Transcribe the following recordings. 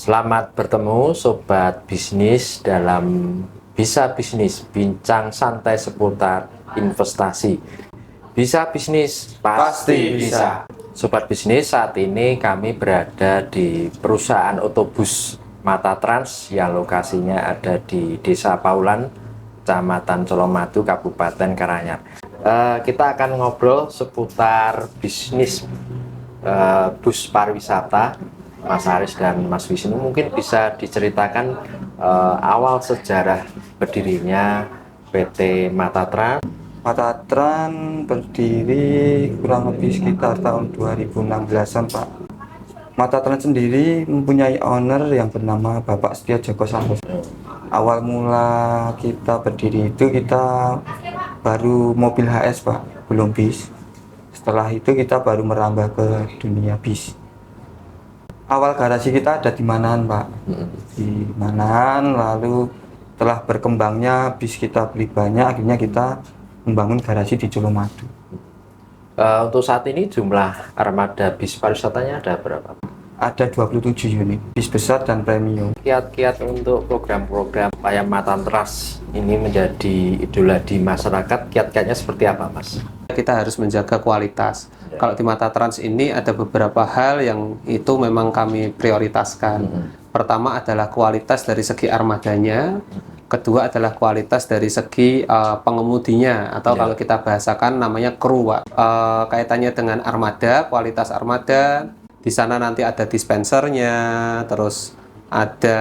Selamat bertemu Sobat Bisnis dalam Bisa Bisnis, bincang santai seputar investasi. Bisa bisnis, pasti bisa. Sobat Bisnis, saat ini kami berada di perusahaan otobus Mata Trans yang lokasinya ada di Desa Paulan, Kecamatan Colomadu, Kabupaten Karanganyar. Kita akan ngobrol seputar bisnis bus pariwisata. Mas Haris dan Mas Wisnu mungkin bisa diceritakan awal sejarah berdirinya PT Mata Trans. Mata Trans berdiri kurang lebih sekitar tahun 2016-an, Pak. Mata Trans sendiri mempunyai owner yang bernama Bapak Setia Joko Santoso. Awal mula kita berdiri itu kita baru mobil HS, Pak, belum bis. Setelah itu kita baru merambah ke dunia bis. Awal garasi kita ada di Manahan, Pak. Di Manahan, lalu telah berkembangnya bis kita beli banyak, akhirnya kita membangun garasi di Colomadu. Untuk saat ini jumlah armada bis pariwisatanya ada berapa? Ada 27 unit, bis besar dan premium. Kiat-kiat untuk program-program supaya Mata Trans ini menjadi idola di masyarakat, kiat-kiatnya seperti apa, Mas? Kita harus menjaga kualitas. Kalau di Mata Trans ini ada beberapa hal yang itu memang kami prioritaskan. Pertama adalah kualitas dari segi armadanya. Kedua adalah kualitas dari segi pengemudinya, atau kalau kita bahasakan namanya kru, Pak. Kaitannya dengan armada, kualitas armada. Di sana nanti ada dispensernya, terus ada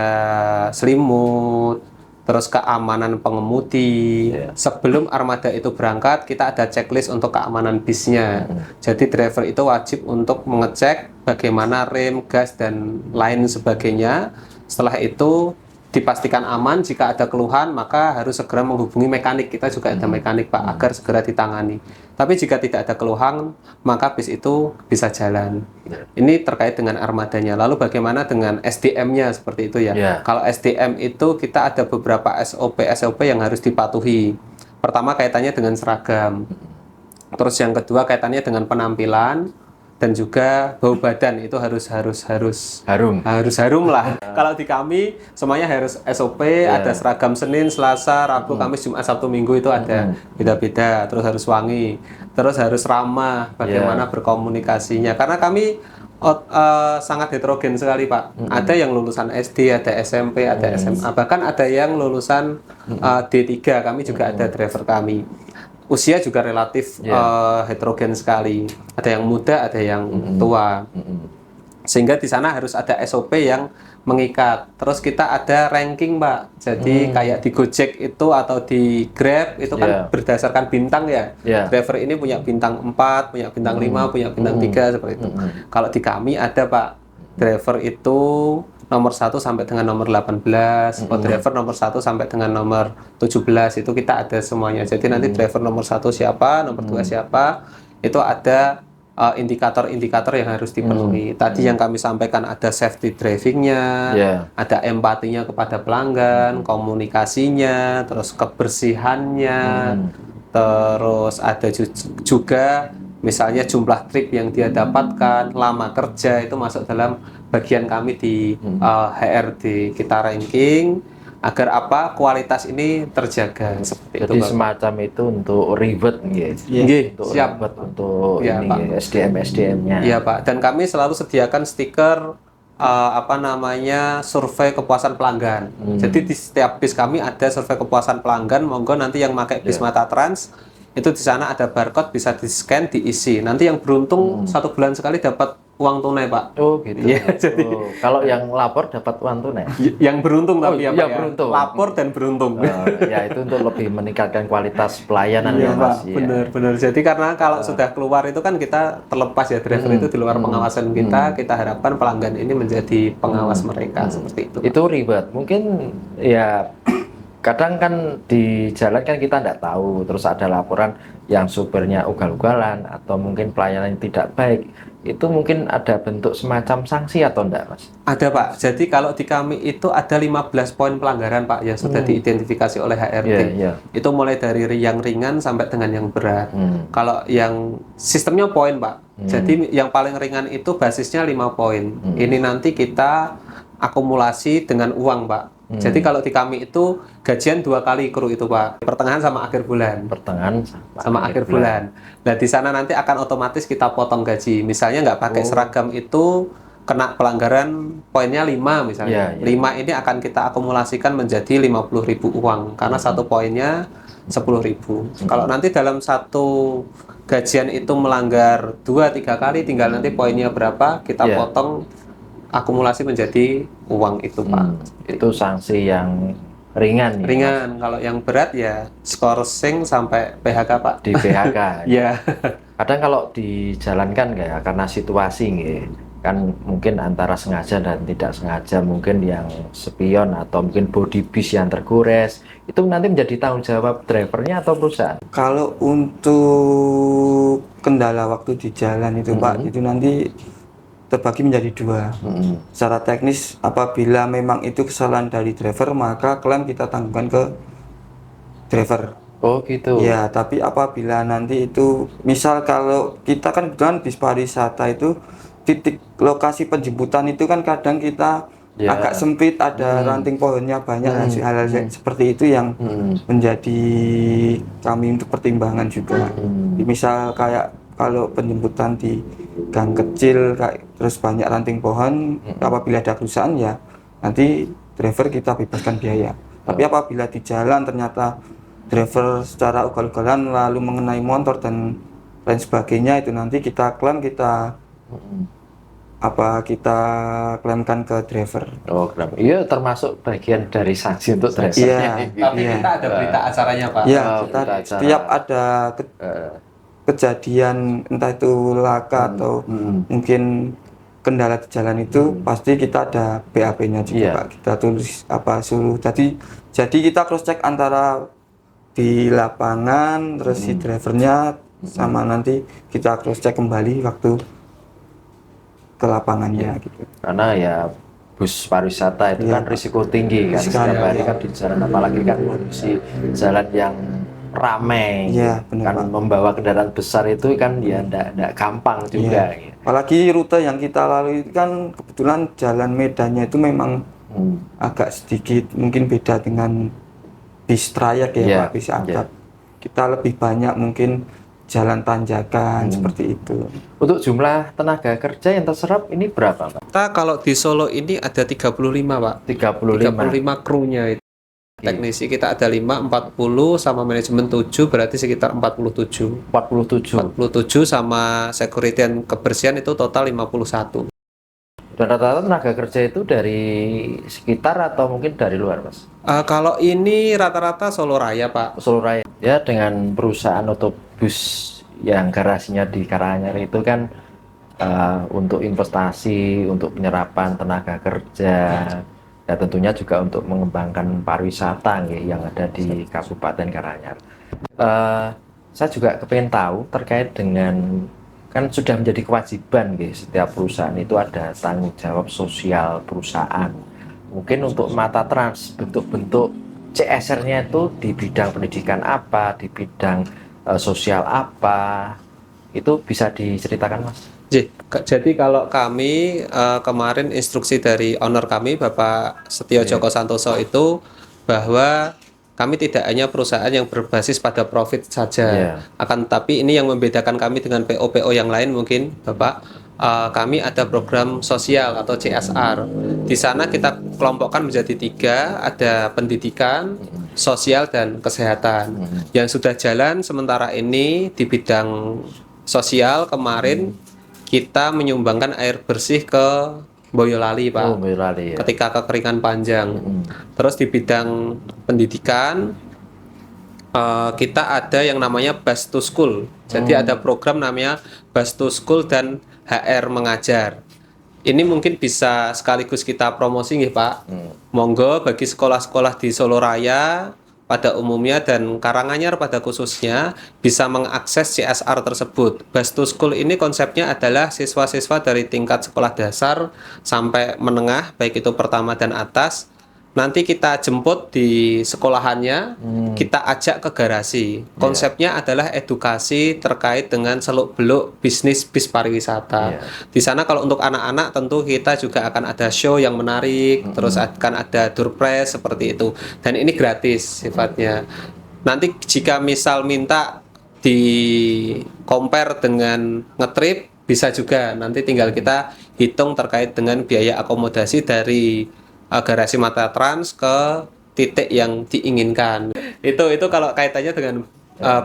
selimut, terus keamanan pengemudi. Sebelum armada itu berangkat, kita ada checklist untuk keamanan bisnya. Jadi driver itu wajib untuk mengecek bagaimana rem, gas, dan lain sebagainya. Setelah itu dipastikan aman. Jika ada keluhan, maka harus segera menghubungi mekanik. Kita juga ada mekanik, Pak, agar segera ditangani. Tapi jika tidak ada keluhan, maka bis itu bisa jalan. Ini terkait dengan armadanya. Lalu bagaimana dengan SDM-nya seperti itu ya? Kalau SDM itu kita ada beberapa SOP yang harus dipatuhi. Pertama kaitannya dengan seragam. Terus yang kedua kaitannya dengan penampilan. Dan juga bau badan itu harus harum lah. Kalau di kami semuanya harus SOP, ada seragam Senin, Selasa, Rabu, Kamis, Jumat, Sabtu, Minggu itu ada beda-beda. Terus harus wangi, terus harus ramah, bagaimana berkomunikasinya. Karena kami sangat heterogen sekali, Pak. Ada yang lulusan SD, ada SMP, ada SMA, bahkan ada yang lulusan D3. Kami juga ada driver kami. Usia juga relatif heterogen sekali. Ada yang muda, ada yang tua. Sehingga di sana harus ada SOP yang mengikat. Terus kita ada ranking, Pak. Jadi kayak di Gojek itu atau di Grab itu kan berdasarkan bintang ya. Driver ini punya bintang 4, punya bintang 5, punya bintang 3 seperti itu. Kalau di kami ada, Pak, driver itu nomor 1 sampai dengan nomor 18, driver nomor 1 sampai dengan nomor 17, itu kita ada semuanya. Jadi nanti driver nomor 1 siapa, nomor 2 siapa, itu ada indikator-indikator yang harus dipenuhi. Tadi yang kami sampaikan ada safety driving-nya, ada empatinya kepada pelanggan, komunikasinya, terus kebersihannya, terus ada juga misalnya jumlah trip yang dia dapatkan, lama kerja, itu masuk dalam bagian kami di HRD. Kita ranking agar apa? Kualitas ini terjaga seperti Jadi itu. semacam itu untuk reward untuk siap untuk ini Pak. SDM-nya. Iya, Pak. Dan kami selalu sediakan stiker survei kepuasan pelanggan. Jadi di setiap bis kami ada survei kepuasan pelanggan. Monggo nanti yang pakai bis Mata Trans itu di sana ada barcode, bisa di-scan, diisi. Nanti yang beruntung 1 bulan sekali dapat uang tunai, Pak. Oh gitu. Ya, jadi kalau yang lapor dapat uang tunai. Yang beruntung tapi ya, Pak. Beruntung. Lapor dan beruntung. Ya itu untuk lebih meningkatkan kualitas pelayanan ya, Mas. Pak. Benar. Jadi karena kalau sudah keluar itu kan kita terlepas ya, driver itu di luar pengawasan kita. Kita harapkan pelanggan ini menjadi pengawas mereka seperti itu. Itu ribet. Mungkin ya kadang kan di jalan kan kita tidak tahu, terus ada laporan yang supirnya ugal-ugalan atau mungkin pelayanan yang tidak baik. Itu mungkin ada bentuk semacam sanksi atau enggak, Mas? Ada, Pak. Jadi kalau di kami itu ada 15 poin pelanggaran, Pak, yang sudah diidentifikasi oleh HRD. Itu mulai dari yang ringan sampai dengan yang berat. Kalau yang sistemnya poin, Pak. Jadi yang paling ringan itu basisnya 5 poin. Ini nanti kita akumulasi dengan uang, Pak. Jadi kalau di kami itu gajian 2 kali kru itu, Pak. Pertengahan sama akhir bulan. Pertengahan Sama akhir bulan. Nah, di sana nanti akan otomatis kita potong gaji. Misalnya nggak pakai seragam itu kena pelanggaran poinnya 5 misalnya. 5 ini akan kita akumulasikan menjadi 50.000 uang karena satu poinnya 10.000. Kalau nanti dalam satu gajian itu melanggar 2-3 kali, tinggal nanti poinnya berapa kita potong akumulasi menjadi uang itu, Pak. Itu sanksi yang ringan ya, Ringan. Kalau yang berat ya skorsing sampai PHK, Pak. di PHK. Ya. Kadang kalau dijalankan kayak karena situasi nggih, kan mungkin antara sengaja dan tidak sengaja, mungkin yang spion atau mungkin body bis yang tergores, itu nanti menjadi tanggung jawab drivernya atau perusahaan. Kalau untuk kendala waktu di jalan itu Pak, itu nanti terbagi menjadi 2. Secara teknis, apabila memang itu kesalahan dari driver, maka klaim kita tanggungan ke driver. Oh gitu. Ya, tapi apabila nanti itu, misal kalau kita kan kebetulan bis pariwisata itu titik lokasi penjemputan itu kan kadang kita agak sempit, ada ranting pohonnya banyak, hal-hal seperti itu yang menjadi kami untuk pertimbangan juga. Misal kayak kalau penjemputan di gang kecil terus banyak ranting pohon, apabila ada kerusakan ya nanti driver kita bebaskan biaya. Tapi apabila di jalan ternyata driver secara ugal-ugalan lalu mengenai motor dan lain sebagainya, itu nanti kita klaim, kita klaimkan ke driver. Oh, kenapa? Iya, termasuk bagian dari sanksi untuk driver. Iya. Tapi kita ada berita acaranya, Pak. Iya, kita setiap ada kejadian entah itu laka atau mungkin kendala di jalan itu pasti kita ada BAP-nya juga, Pak. Kita tulis suruh. Jadi kita cross check antara di lapangan terus si drivernya sama nanti kita cross check kembali waktu ke lapangannya gitu. Karena ya bus pariwisata itu kan risiko tinggi kan, setiap hari kan di jalan, apalagi kan kondisi jalan yang ramai, kan membawa kendaraan besar itu kan ya enggak gampang juga. Apalagi rute yang kita lalui itu kan kebetulan jalan medannya itu memang agak sedikit mungkin beda dengan bis trayek ya, Pak, bis angkat. Kita lebih banyak mungkin jalan tanjakan seperti itu. Untuk jumlah tenaga kerja yang terserap ini berapa, Pak? Kita kalau di Solo ini ada 35, Pak. 35 krunya itu. Teknisi kita ada 5, 40 sama manajemen 7, berarti sekitar 47 sama security dan kebersihan itu total 51. Dan rata-rata tenaga kerja itu dari sekitar atau mungkin dari luar, Mas? Kalau ini rata-rata Solo Raya, Pak. Solo Raya. Ya, dengan perusahaan otobus yang garasinya di Karanganyar itu kan untuk investasi, untuk penyerapan tenaga kerja, ya tentunya juga untuk mengembangkan pariwisata yang ada di Kabupaten Karanganyar. Saya juga kepengen tahu terkait dengan, kan sudah menjadi kewajiban setiap perusahaan itu ada tanggung jawab sosial perusahaan. Mungkin untuk Mata Trans bentuk-bentuk CSR-nya itu di bidang pendidikan apa, di bidang sosial apa, itu bisa diceritakan, Mas? Jadi kalau kami kemarin instruksi dari owner kami Bapak Setio Joko Santoso itu bahwa kami tidak hanya perusahaan yang berbasis pada profit saja, akan tetapi ini yang membedakan kami dengan PO-PO yang lain mungkin Bapak, kami ada program sosial atau CSR. Di sana kita kelompokkan menjadi 3, ada pendidikan, sosial, dan kesehatan. Yang sudah jalan sementara ini di bidang sosial kemarin kita menyumbangkan air bersih ke Boyolali, Pak. Oh, Boyolali, ya. Ketika kekeringan panjang. Terus di bidang pendidikan kita ada yang namanya Bus to School. Jadi ada program namanya Bus to School dan HR Mengajar. Ini mungkin bisa sekaligus kita promosi nih, Pak. Monggo bagi sekolah-sekolah di Solo Raya pada umumnya dan Karanganyar pada khususnya bisa mengakses CSR tersebut. Bus to School ini konsepnya adalah siswa-siswa dari tingkat sekolah dasar sampai menengah, baik itu pertama dan atas, nanti kita jemput di sekolahannya, kita ajak ke garasi. Konsepnya adalah edukasi terkait dengan seluk-beluk bisnis bis pariwisata. Di sana kalau untuk anak-anak tentu kita juga akan ada show yang menarik, terus akan ada door prize seperti itu. Dan ini gratis sifatnya. Nanti jika misal minta di compare dengan ngetrip, bisa juga. Nanti tinggal kita hitung terkait dengan biaya akomodasi dari garasi Mata Trans ke titik yang diinginkan. Itu kalau kaitannya dengan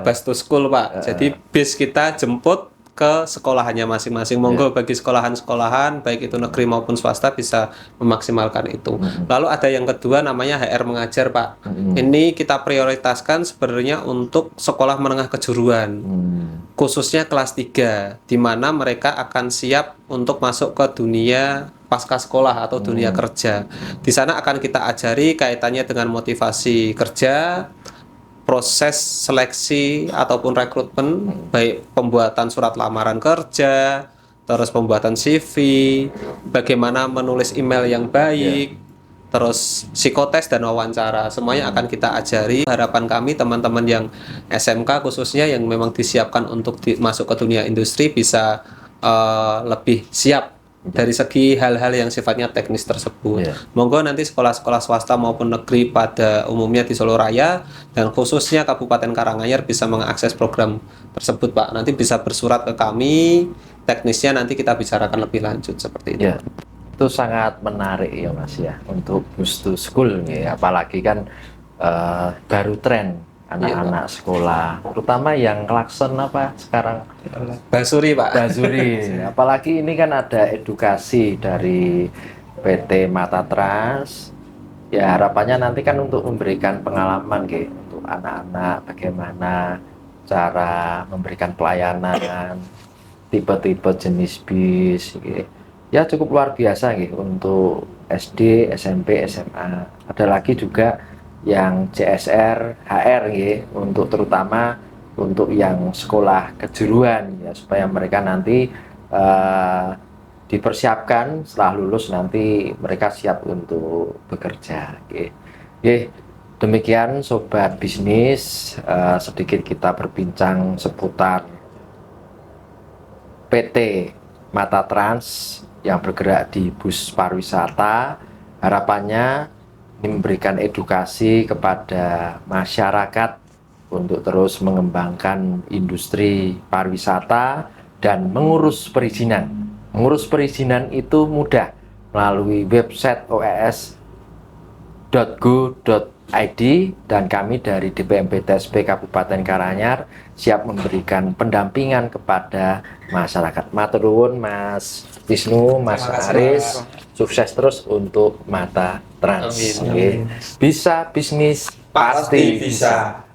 bus to school, Pak. Jadi bis kita jemput ke sekolahannya masing-masing. Monggo bagi sekolahan-sekolahan baik itu negeri maupun swasta bisa memaksimalkan itu. Lalu ada yang kedua namanya HR mengajar, Pak. Ini kita prioritaskan sebenarnya untuk sekolah menengah kejuruan. Khususnya kelas 3 di mana mereka akan siap untuk masuk ke dunia pasca sekolah atau dunia kerja. Di sana akan kita ajari kaitannya dengan motivasi kerja, proses seleksi ataupun rekrutmen, baik pembuatan surat lamaran kerja, terus pembuatan CV, bagaimana menulis email yang baik, terus psikotes dan wawancara. Semuanya akan kita ajari. Harapan kami teman-teman yang SMK khususnya yang memang disiapkan untuk masuk ke dunia industri bisa lebih siap dari segi hal-hal yang sifatnya teknis tersebut. Monggo nanti sekolah-sekolah swasta maupun negeri pada umumnya di Solo Raya dan khususnya Kabupaten Karanganyar bisa mengakses program tersebut, Pak. Nanti bisa bersurat ke kami, teknisnya nanti kita bicarakan lebih lanjut seperti itu. Itu sangat menarik ya Mas ya untuk bus to school ya, apalagi kan baru tren anak-anak sekolah, terutama yang klakson apa sekarang Basuri, Pak. Basuri. Apalagi ini kan ada edukasi dari PT Mata Trans. Ya harapannya nanti kan untuk memberikan pengalaman gitu untuk anak-anak bagaimana cara memberikan pelayanan, tipe-tipe jenis bis gitu. Ya cukup luar biasa gitu untuk SD, SMP, SMA. Ada lagi juga yang CSR, HR ya, untuk terutama untuk yang sekolah kejuruan ya, supaya mereka nanti dipersiapkan setelah lulus nanti mereka siap untuk bekerja. Demikian sobat bisnis, sedikit kita berbincang seputar PT Mata Trans yang bergerak di bus pariwisata. Harapannya ini memberikan edukasi kepada masyarakat untuk terus mengembangkan industri pariwisata dan mengurus perizinan. Mengurus perizinan itu mudah melalui website oes.go.id dan kami dari DPMP TSP Kabupaten Karanganyar siap memberikan pendampingan kepada masyarakat. Matur nuwun Mas Wisnu, Mas Aris, sukses terus untuk Mata Trans. Bisa bisnis pasti bisa.